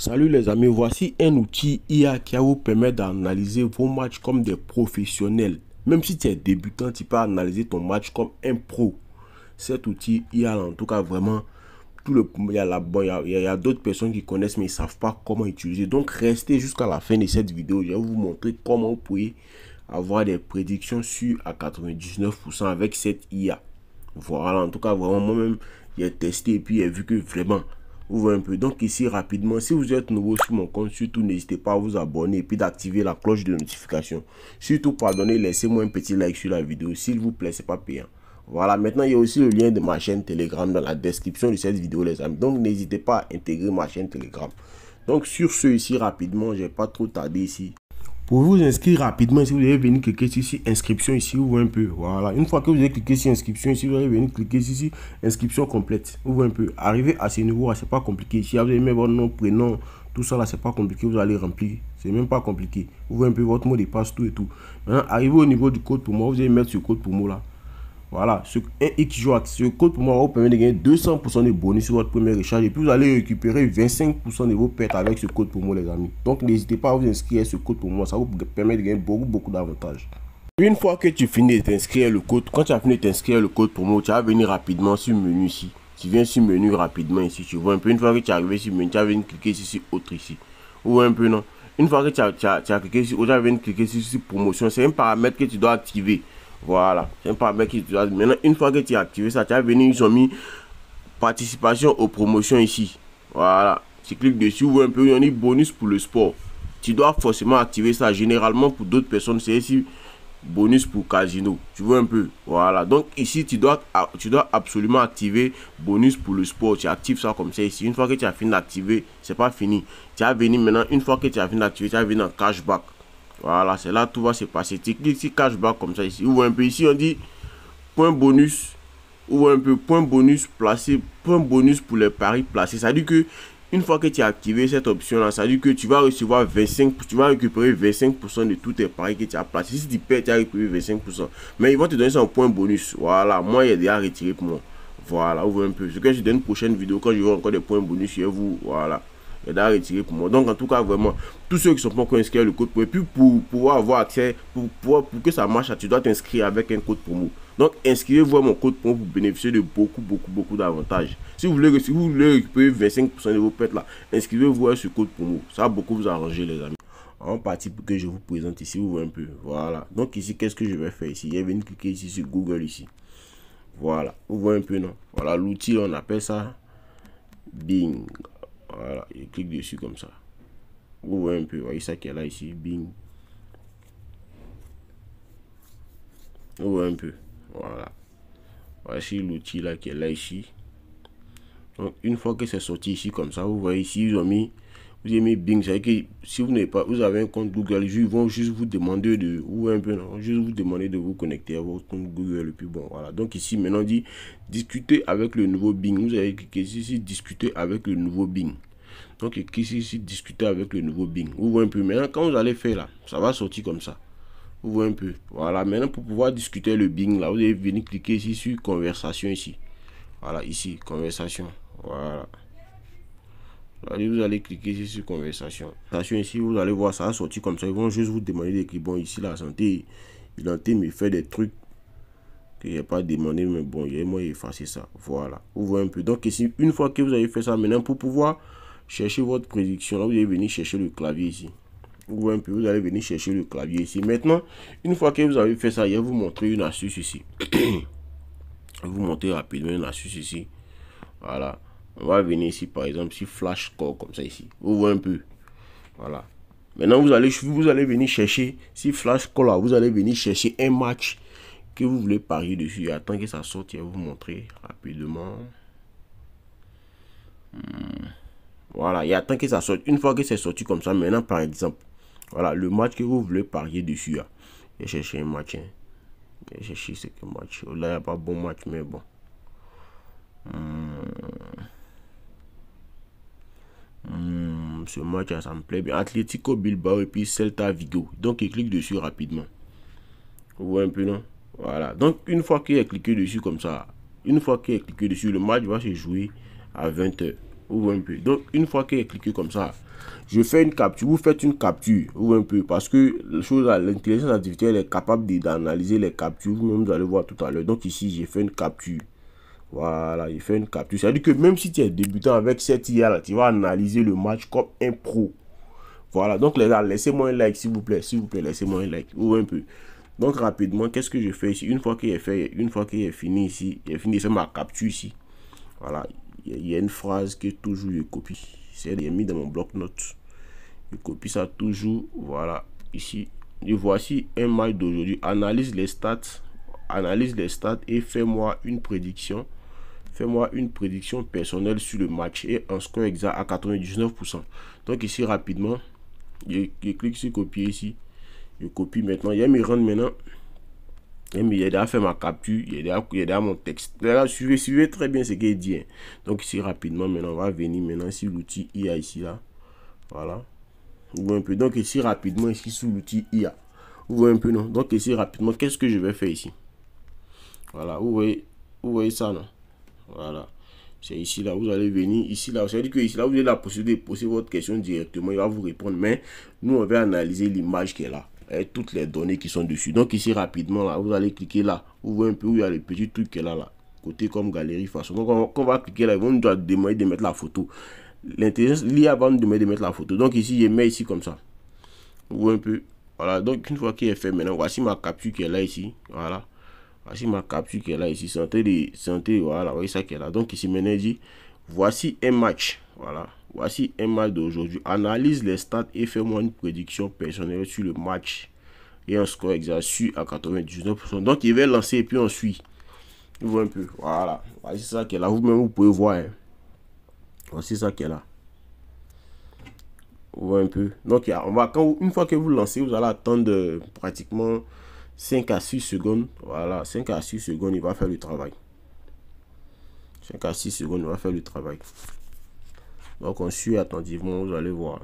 Salut les amis, voici un outil IA qui va vous permettre d'analyser vos matchs comme des professionnels. Même si tu es débutant, tu peux analyser ton match comme un pro. Cet outil IA, en tout cas, vraiment, il y a d'autres personnes qui connaissent mais ils ne savent pas comment utiliser. Donc, restez jusqu'à la fin de cette vidéo. Je vais vous montrer comment vous pouvez avoir des prédictions sûres à 99% avec cette IA. Voilà, en tout cas, vraiment, moi-même, j'ai testé et puis j'ai vu que vraiment... Vous voyez un peu. Donc ici rapidement, si vous êtes nouveau sur mon compte, surtout n'hésitez pas à vous abonner et puis d'activer la cloche de notification. Surtout pardonnez, laissez-moi un petit like sur la vidéo s'il vous plaît, c'est pas payant. Voilà, maintenant il y a aussi le lien de ma chaîne Telegram dans la description de cette vidéo les amis. Donc n'hésitez pas à intégrer ma chaîne Telegram. Donc sur ce ici rapidement, je vais pas trop tarder ici. Pour vous inscrire rapidement, si vous allez venir cliquer sur inscription ici, vous voyez un peu. Voilà. Une fois que vous avez cliqué sur inscription ici, vous allez venir cliquer sur inscription complète. Vous voyez un peu. Arriver à ce niveau, c'est pas compliqué. Ici, vous allez mettre votre nom, prénom, tout ça là, c'est pas compliqué. Vous allez remplir. C'est même pas compliqué. Vous voyez un peu votre mot de passe, tout et tout. Maintenant, arrivé au niveau du code pour moi, vous allez mettre ce code pour moi là. Voilà, ce code pour moi vous permet de gagner 200% de bonus sur votre premier recharge et puis vous allez récupérer 25% de vos pertes avec ce code pour moi les amis. Donc n'hésitez pas à vous inscrire à ce code pour moi, ça vous permet de gagner beaucoup d'avantages. Une fois que tu finis de t'inscrire le code, quand tu as fini de t'inscrire le code pour moi, tu vas venir rapidement sur le menu ici. Tu viens sur le menu rapidement ici, tu vois un peu. Une fois que tu es arrivé sur le menu, tu vas venir cliquer ici sur autre ici. Vous voyez un peu non? Une fois que tu as cliqué sur autre, tu vas venir cliquer sur promotion. C'est un paramètre que tu dois activer. Voilà, c'est un paramètre qui doit. Maintenant, une fois que tu as activé ça, tu vas venir, ils ont mis participation aux promotions ici. Voilà, tu cliques dessus, vous voyez un peu, il y a un bonus pour le sport. Tu dois forcément activer ça. Généralement, pour d'autres personnes, c'est ici bonus pour casino. Tu vois un peu. Voilà, donc ici, tu dois absolument activer bonus pour le sport. Tu actives ça comme ça ici. Une fois que tu as fini d'activer, c'est pas fini. Tu vas venir maintenant, une fois que tu as fini d'activer, tu vas venir en cashback. Voilà, c'est là tout va se passer. Tu cliques sur cashback comme ça ici. Vous voyez un peu ici, on dit point bonus. Vous voyez un peu point bonus placé, point bonus pour les paris placés. Ça veut dire que une fois que tu as activé cette option là, ça veut dire que tu vas recevoir 25%, tu vas récupérer 25% de tous tes paris que tu as placés. Si tu perds, tu as récupéré 25%. Mais ils vont te donner ça en point bonus. Voilà, moi il est déjà retiré pour moi. Voilà, vous voyez un peu. Ce que je donne une prochaine vidéo quand je vois encore des points bonus chez vous. Voilà. Et d'aller retirer pour moi. Donc en tout cas vraiment tous ceux qui sont pas encore inscrits à le code promo, et puis pour pouvoir avoir accès, pour que ça marche, tu dois t'inscrire avec un code promo. Donc inscrivez-vous à mon code promo pour bénéficier de beaucoup d'avantages. Si vous voulez récupérer 25% de vos pertes là, inscrivez-vous à ce code promo. Ça va beaucoup vous arranger les amis. En partie pour que je vous présente ici, vous voyez un peu. Voilà. Donc ici qu'est-ce que je vais faire ici? Je vais venir cliquer ici sur Google ici. Voilà. Vous voyez un peu non? Voilà l'outil on appelle ça Bing. Voilà, je clique dessus comme ça. Vous voyez un peu, vous voyez ça qui est là ici, Bing. Vous voyez un peu, voilà. Voici l'outil là qui est là ici. Donc une fois que c'est sorti ici comme ça, vous voyez ici, ils ont mis, vous avez mis Bing. C'est que si vous n'avez pas, vous avez un compte Google, ils vont juste vous demander de, vous voyez un peu, non, juste vous demander de vous connecter à votre compte Google. Et puis bon, voilà. Donc ici maintenant on dit discuter avec le nouveau Bing. Vous avez cliqué ici, discuter avec le nouveau Bing. Donc ici, discuter avec le nouveau Bing. Vous voyez un peu. Maintenant, quand vous allez faire là, ça va sortir comme ça. Vous voyez un peu. Voilà. Maintenant, pour pouvoir discuter le Bing là, vous allez venir cliquer ici sur conversation ici. Voilà, ici, conversation. Voilà. Vous allez cliquer ici sur conversation. Ici, vous allez voir, ça va sortir comme ça. Ils vont juste vous demander d'écrire. Bon, ici, la santé, il est en train de me faire des trucs que je n'ai pas demandé, mais bon, il y a moi effacer ça. Voilà. Vous voyez un peu. Donc ici, une fois que vous avez fait ça, maintenant, pour pouvoir cherchez votre prédiction là, vous allez venir chercher le clavier ici. Vous voyez un peu, vous allez venir chercher le clavier ici. Maintenant, une fois que vous avez fait ça, je vais vous montrer une astuce ici. Je vais vous montrer rapidement une astuce ici. Voilà. On va venir ici par exemple sur flash score comme ça ici. Vous voyez un peu. Voilà. Maintenant vous allez venir chercher si flash score là, vous allez venir chercher un match que vous voulez parier dessus. Attends que ça sorte, je vais vous montrer rapidement. Voilà, et attends que ça sorte. Une fois que c'est sorti comme ça, maintenant par exemple, voilà, le match que vous voulez parier dessus. Là. Je vais chercher un match. Hein. Je vais chercher ce que match. Là, il n'y a pas bon match, mais bon. Ce match, là, ça me plaît bien. Atlético Bilbao et puis Celta Vigo. Donc, il clique dessus rapidement. Vous voyez un peu, non? Voilà. Donc, une fois qu'il est cliqué dessus comme ça, une fois qu'il est cliqué dessus, le match va se jouer à 20 h. Vous voyez un peu. Donc, une fois qu'il est cliqué comme ça, je fais une capture. Vous faites une capture. Vous voyez un peu. Parce que l'intelligence artificielle est capable d'analyser les captures. Vous-même, vous allez voir tout à l'heure. Donc, ici, j'ai fait une capture. Voilà, il fait une capture. C'est-à-dire que même si tu es débutant avec cette IA là, tu vas analyser le match comme un pro. Voilà, donc les gars, laissez-moi un like s'il vous plaît. S'il vous plaît, laissez-moi un like. Vous voyez un peu. Donc rapidement, qu'est-ce que je fais ici? Une fois qu'il est fini ici, il est fini de faire ma capture ici. Voilà, il y a une phrase que toujours je copie. C'est mis dans mon bloc-notes. Je copie ça toujours. Voilà, ici. Et voici un match d'aujourd'hui. Analyse les stats et fais-moi une prédiction. Fais-moi une prédiction personnelle sur le match et un score exact à 99%. Donc ici rapidement, je clique sur copier ici. Je copie maintenant. Il y a mes rendre maintenant. Il a déjà fait ma capture. Il y a déjà mon texte. Là, suivez très bien ce qu'il dit. Donc ici rapidement, maintenant on va venir maintenant sur l'outil IA ici là. Voilà. Vous voyez un peu. Donc ici rapidement ici sous l'outil IA. Vous voyez un peu non. Donc ici rapidement, qu'est-ce que je vais faire ici? Voilà. Vous voyez ça non? Voilà. C'est ici là, vous allez venir ici là. C'est-à-dire que ici là, vous avez la possibilité de poser votre question directement. Il va vous répondre. Mais nous, on va analyser l'image qui est là. Et toutes les données qui sont dessus. Donc ici rapidement là, vous allez cliquer là. Vous voyez un peu où il y a le petit truc qui est là. Côté comme galerie façon. Donc quand on va cliquer là, ils vont nous demander de mettre la photo. L'intelligence, l'IA va nous demander de mettre la photo. Donc ici, je mets ici comme ça. Vous voyez un peu. Voilà. Donc une fois qu'il est fait maintenant, voici ma capture qui est là ici. Voilà. Voici ma capture qui est là ici. Santé, voilà, voyez ça qui est là. Donc ici maintenant, il dit voici un match. Voilà. Voici un match d'aujourd'hui. Analyse les stats et fais-moi une prédiction personnelle sur le match. Et un score exact à 99%. Donc il va lancer et puis on suit. Vous voyez un peu. Voilà. Voici ça qui est là. Vous-même, vous pouvez voir. Hein. Voici ça qui est là. Vous voyez un peu. Donc une fois que vous lancez, vous allez attendre pratiquement 5 à 6 secondes. Voilà, 5 à 6 secondes, il va faire le travail. 5 à 6 secondes, il va faire le travail. Donc on suit attentivement, vous allez voir.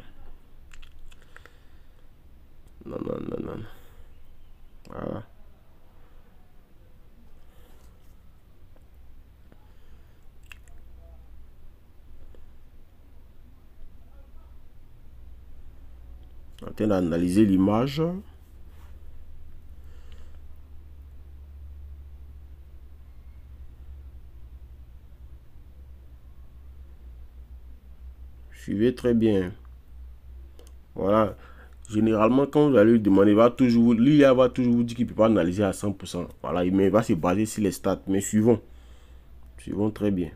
Non. Voilà. En train d'analyser l'image. Suivez très bien. Voilà. Généralement, quand vous allez lui demander, l'IA va toujours vous dire qu'il ne peut pas analyser à 100%. Voilà, mais il va se baser sur les stats. Mais suivons. Suivons très bien.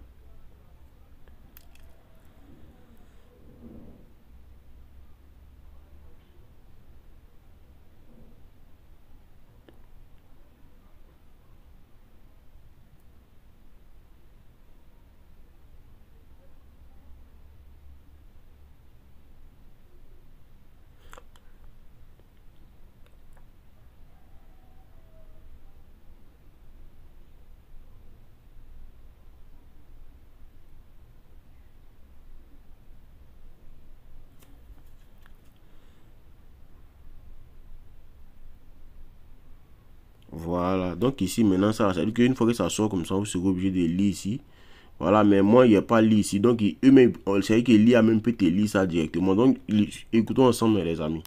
Voilà, donc ici maintenant ça veut dire qu'une fois que ça sort comme ça, vous serez obligé de lire ici. Voilà, mais moi il n'y a pas lire ici. Donc eux-mêmes, c'est vrai que l'IA même peut te lire ça directement. Donc écoutons ensemble les amis.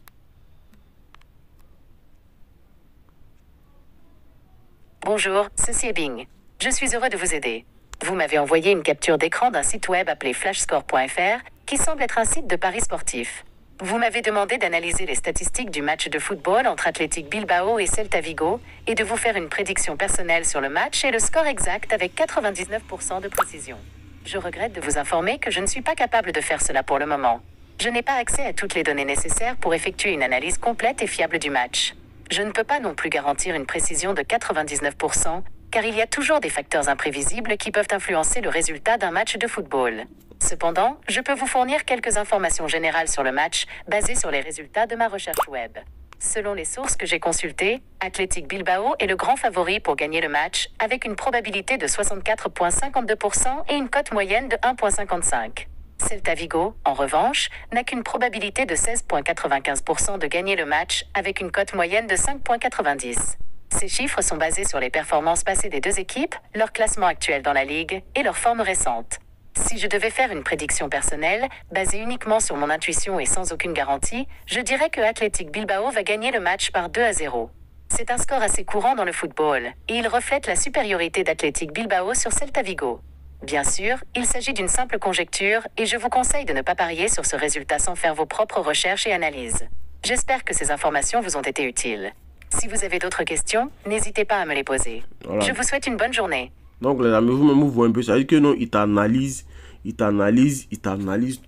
Bonjour, ceci est Bing. Je suis heureux de vous aider. Vous m'avez envoyé une capture d'écran d'un site web appelé flashscore.fr qui semble être un site de paris sportif. Vous m'avez demandé d'analyser les statistiques du match de football entre Athletic Bilbao et Celta Vigo et de vous faire une prédiction personnelle sur le match et le score exact avec 99% de précision. Je regrette de vous informer que je ne suis pas capable de faire cela pour le moment. Je n'ai pas accès à toutes les données nécessaires pour effectuer une analyse complète et fiable du match. Je ne peux pas non plus garantir une précision de 99%, car il y a toujours des facteurs imprévisibles qui peuvent influencer le résultat d'un match de football. Cependant, je peux vous fournir quelques informations générales sur le match, basées sur les résultats de ma recherche web. Selon les sources que j'ai consultées, Athletic Bilbao est le grand favori pour gagner le match, avec une probabilité de 64,52% et une cote moyenne de 1,55. Celta Vigo, en revanche, n'a qu'une probabilité de 16,95% de gagner le match, avec une cote moyenne de 5,90. Ces chiffres sont basés sur les performances passées des deux équipes, leur classement actuel dans la ligue et leur forme récente. Si je devais faire une prédiction personnelle, basée uniquement sur mon intuition et sans aucune garantie, je dirais que Athletic Bilbao va gagner le match par 2-0. C'est un score assez courant dans le football, et il reflète la supériorité d'Athletic Bilbao sur Celta Vigo. Bien sûr, il s'agit d'une simple conjecture, et je vous conseille de ne pas parier sur ce résultat sans faire vos propres recherches et analyses. J'espère que ces informations vous ont été utiles. Si vous avez d'autres questions, n'hésitez pas à me les poser. Voilà. Je vous souhaite une bonne journée. Donc les amis, vous-même vous voyez un peu, ça veut dire que non, il t'analyse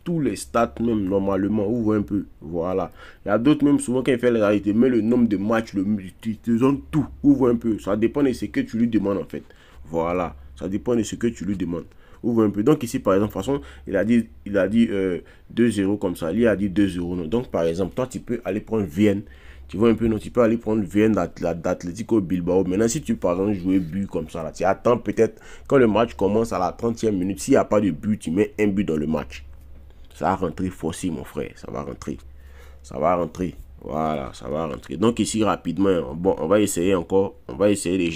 tous les stats même normalement, vous voyez un peu, voilà. Il y a d'autres même souvent quand il fait les réalités, mais le nombre de matchs, il te donne tout, vous voyez un peu, ça dépend de ce que tu lui demandes en fait, voilà, ça dépend de ce que tu lui demandes, vous voyez un peu. Donc ici par exemple, de toute façon, il a dit 2-0 comme ça, lui a dit 2-0, donc par exemple, toi tu peux aller prendre Vienne. Tu vois un peu, non, tu peux aller prendre Vienne d'Atlético Bilbao. Maintenant, si tu par exemple jouer but comme ça, là, tu attends peut-être quand le match commence à la 30e minute. S'il n'y a pas de but, tu mets un but dans le match. Ça va rentrer forcé, mon frère. Ça va rentrer. Ça va rentrer. Voilà, ça va rentrer. Donc ici, rapidement, bon, on va essayer encore. On va essayer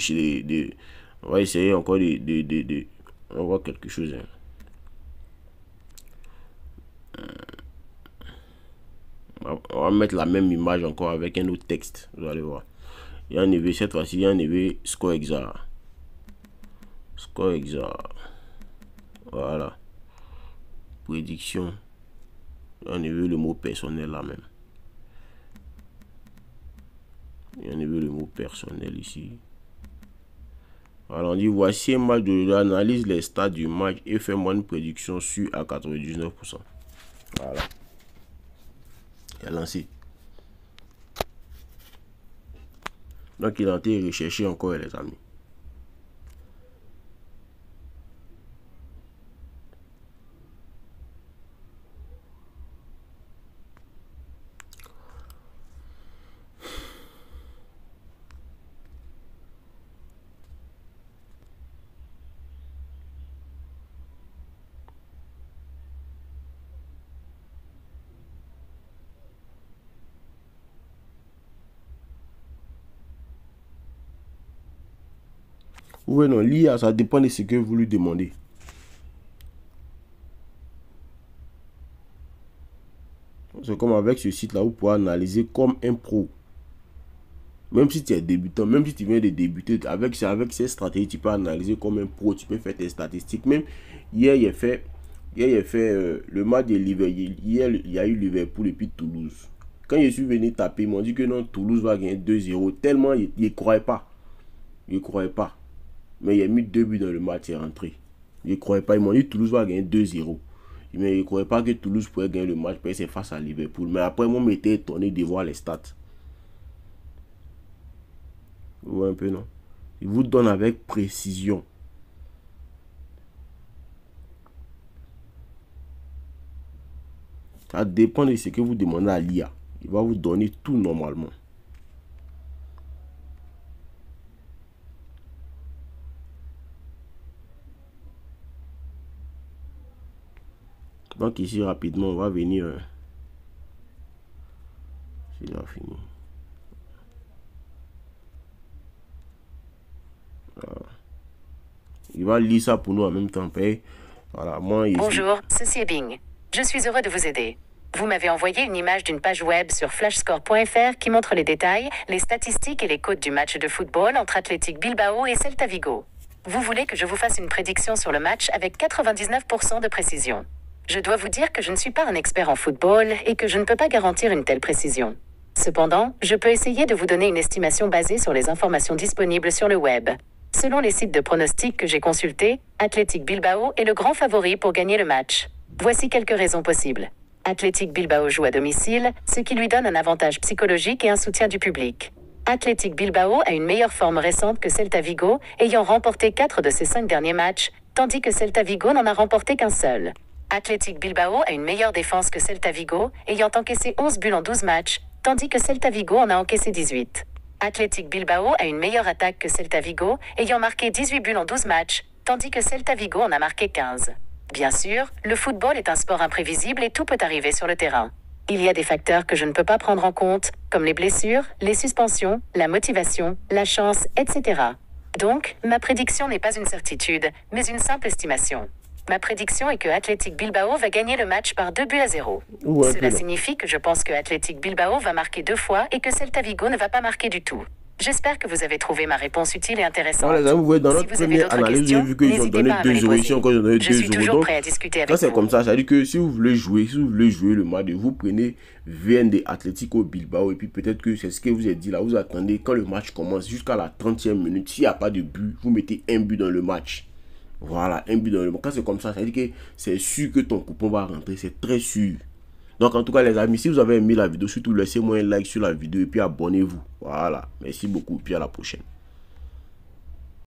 encore de on voit quelque chose. Hein. On va mettre la même image encore avec un autre texte. Vous allez voir. Il y a un EV, cette fois-ci, il y a un EV score exact. Score exact. Voilà. Prédiction. Il y a un EV le mot personnel là même. Il y a un EV le mot personnel ici. Voilà, on dit voici un match de l'analyse les stats du match et fais-moi une prédiction sûre à 99%. Voilà. Il a lancé. Donc il a été recherché encore les amis. Oui, non, l'IA, ça dépend de ce que vous lui demandez. C'est comme avec ce site-là, vous pouvez analyser comme un pro. Même si tu es débutant, même si tu viens de débuter, avec ces stratégies, tu peux analyser comme un pro, tu peux faire tes statistiques. Même hier, il a fait le match de Liverpool. Hier, il y a eu Liverpool et puis Toulouse. Quand je suis venu taper, ils m'ont dit que non, Toulouse va gagner 2-0. Tellement, ils ne croyaient pas. Ils ne croyaient pas. Mais il a mis 2 buts dans le match, il est rentré. Ils ne croyaient pas. Ils m'ont dit que Toulouse va gagner 2-0. Mais ils ne croyaient pas que Toulouse pouvait gagner le match parce que c'est face à Liverpool. Mais après, moi, j'étais étonné de voir les stats. Vous voyez un peu, non? Il vous donne avec précision. Ça dépend de ce que vous demandez à l'IA. Il va vous donner tout normalement. Donc ici, rapidement, on va venir. C'est déjà fini. Voilà. Il va lire ça pour nous en même temps. Voilà, moi, ici. Bonjour, ceci est Bing. Je suis heureux de vous aider. Vous m'avez envoyé une image d'une page web sur flashscore.fr qui montre les détails, les statistiques et les codes du match de football entre Athletic Bilbao et Celta Vigo. Vous voulez que je vous fasse une prédiction sur le match avec 99% de précision. Je dois vous dire que je ne suis pas un expert en football et que je ne peux pas garantir une telle précision. Cependant, je peux essayer de vous donner une estimation basée sur les informations disponibles sur le web. Selon les sites de pronostics que j'ai consultés, Athletic Bilbao est le grand favori pour gagner le match. Voici quelques raisons possibles. Athletic Bilbao joue à domicile, ce qui lui donne un avantage psychologique et un soutien du public. Athletic Bilbao a une meilleure forme récente que Celta Vigo, ayant remporté 4 de ses 5 derniers matchs, tandis que Celta Vigo n'en a remporté qu'un seul. Athletic Bilbao a une meilleure défense que Celta Vigo, ayant encaissé 11 buts en 12 matchs, tandis que Celta Vigo en a encaissé 18. Athletic Bilbao a une meilleure attaque que Celta Vigo, ayant marqué 18 buts en 12 matchs, tandis que Celta Vigo en a marqué 15. Bien sûr, le football est un sport imprévisible et tout peut arriver sur le terrain. Il y a des facteurs que je ne peux pas prendre en compte, comme les blessures, les suspensions, la motivation, la chance, etc. Donc, ma prédiction n'est pas une certitude, mais une simple estimation. Ma prédiction est que Athletic Bilbao va gagner le match par 2-0. Ouais, Cela signifie que je pense que Athletic Bilbao va marquer 2 fois et que Celta Vigo ne va pas marquer du tout. J'espère que vous avez trouvé ma réponse utile et intéressante. Voilà, les amis, vous voyez, dans Si notre vous avez première d'autres analyse, vous avez vu questions, qu'ils ont n'hésitez donné pas à me 2 les euros ici, poser. encore ils ont donné Je 2 suis euros. toujours Donc, prêt à discuter quand avec c'est vous. comme ça veut dire que si vous voulez jouer, le match, vous prenez VND Atlético Bilbao et puis peut-être que c'est ce que vous avez dit là, vous attendez quand le match commence jusqu'à la 30e minute. S'il n'y a pas de but, vous mettez un but dans le match. Voilà, un but dans le match. Quand c'est comme ça veut dire que c'est sûr que ton coupon va rentrer, c'est très sûr. Donc en tout cas les amis, si vous avez aimé la vidéo, surtout laissez-moi un like sur la vidéo et puis abonnez-vous. Voilà, merci beaucoup et puis à la prochaine.